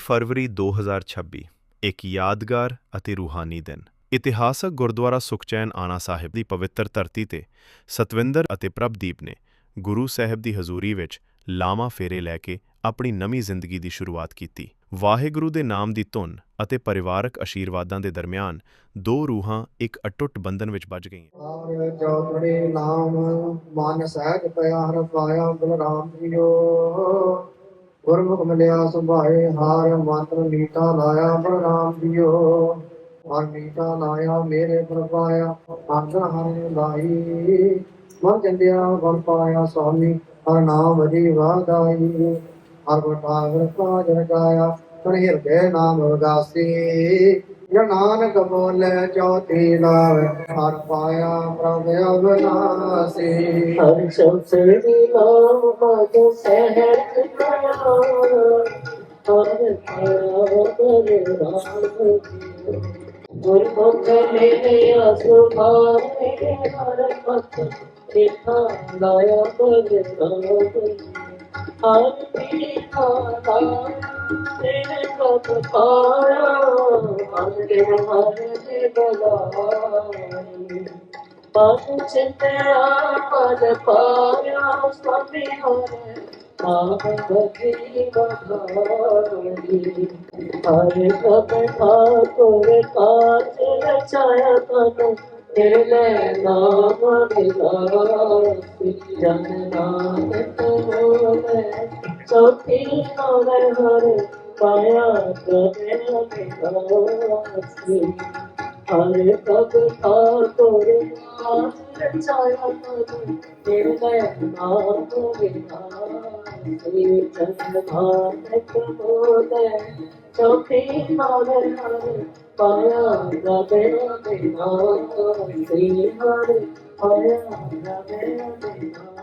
ਫਰਵਰੀ 2026 ਇੱਕ ਯਾਦਗਾਰ ਅਤੇ ਰੂਹਾਨੀ ਦਿਨ। ਇਤਿਹਾਸਕ ਗੁਰਦੁਆਰਾ ਸੁਖਚੈਨ ਆਣਾ ਸਾਹਿਬ ਦੀ ਪਵਿੱਤਰ ਧਰਤੀ ਤੇ ਸਤਵਿੰਦਰ ਅਤੇ ਪ੍ਰਭਦੀਪ ਨੇ ਗੁਰੂ ਸਾਹਿਬ ਦੀ ਹਜ਼ੂਰੀ ਵਿੱਚ ਲਾਵਾਂ ਫੇਰੇ ਲੈ ਕੇ ਆਪਣੀ ਨਵੀਂ ਜ਼ਿੰਦਗੀ ਦੀ ਸ਼ੁਰੂਆਤ ਕੀਤੀ। ਵਾਹਿਗੁਰੂ ਦੇ ਨਾਮ ਦੀ ਧੁਨ ਅਤੇ ਪਰਿਵਾਰਕ ਅਸ਼ੀਰਵਾਦਾਂ ਦੇ ਦਰਮਿਆਨ ਦੋ ਰੂਹਾਂ ਇੱਕ ਅਟੁੱਟ ਬੰਧਨ ਵਿੱਚ ਬੱਝ ਗਈਆਂ। ਚੌਧੜੀ ਨਾਮ ਮਨ ਸਹਿਜ ਪਿਆਰ ਪਾਇਆ ਬਲਰਾਮ ਜੀਓ, ਗੁਰਮੁਖ ਮਿਲਿਆ ਸੁਭਾਏ ਹਾਰ ਮੰਤਰ ਮੀਠਾ ਲਾਇਆ ਬਲਰਾਮ ਜੀਓ। ਹਰ ਮੀਠਾ ਲਾਇਆ ਮੇਰੇ ਪ੍ਰਪਾਇਆ ਆਦਰ ਹਰਿ ਲਾਈ, ਮਨ ਚੰਦਿਆ ਬਲ ਪਾਇਆ ਸੁਆਮੀ ਹਰ ਨਾਮ ਜੀ ਵਾਦਾਈ। ਹਰ ਗੁਰਤਾਗਰ ਕਾਜ ਰਜਾਇਆ ਤਨ ਹਿਰਦੇ ਨਾਮ ਉਦਾਸੀ, ਜੋ ਨਾਨਕ ਬੋਲੇ ਚੌਥੀ ਲਾਵੇ ਹਰ ਪਾਇਆ ਪ੍ਰਭ ਅਬਨਾਸੀ। ਹਰ ਚੌਥੀ ਨਾਮ ਭਜ ਸਹਿਜ ਪਿਆ, ਹਰ ਪਾਇਆ ਬਲਰਾਮ ਜੀ। ਗੁਰਮੁਖ ਮਿਲਿਆ ਸੁਭਾਏ ਹਰ ਪਤ ਮੀਠਾ ਲਾਇਆ ਬਲਰਾਮ ਜੀ। ਹਰ ਮੀਠਾ ਲਾਇਆ ਤੇਰੇ ਪਤ ਪਾਇਆ, ਹਰ ਦਿਨ ਹਰ ਦੇ ਬਲਾਈ। ਪਦ ਚਿੰਤਿਆ ਪਦ ਪਾਇਆ ਸਭੀ ਹਰ ਨਾਮ ਭਜੀ ਬਧਾਈ। ਹਰਿ ਪ੍ਰਭ ਠਾਕੁਰ ਕਾਜ ਰਚਾਇਆ ਤਨ ਹਿਰਦੈ ਨਾਮ ਮਿਲਾਸੀ। ਜਨ ਨਾਨਕ ਹੋਵੇ ਚੌਥੀ ਨਾਮ ਹਰਿ ਪਾਇਆ ਪ੍ਰਭ ਅਬਿਨਾਸੀ। ਹਰਿ ਪ੍ਰਭ ਠਾਕੁਰ ਕਾਜ ਰਚਾਇਆ ਤਨ ਹਿਰਦੈ ਨਾਮ ਮਿਲਾਸੀ। ਜਨ ਨਾਨਕ ਹੋਵੇ ਚੌਥੀ ਨਾਮ ਹਰਿ ਪਾਇਆ ਪ੍ਰਭ ਅਬਿਨਾਸੀ। ਹਰਿ ਪਾਇਆ ਪ੍ਰਭ ਅਬਿਨਾਸੀ।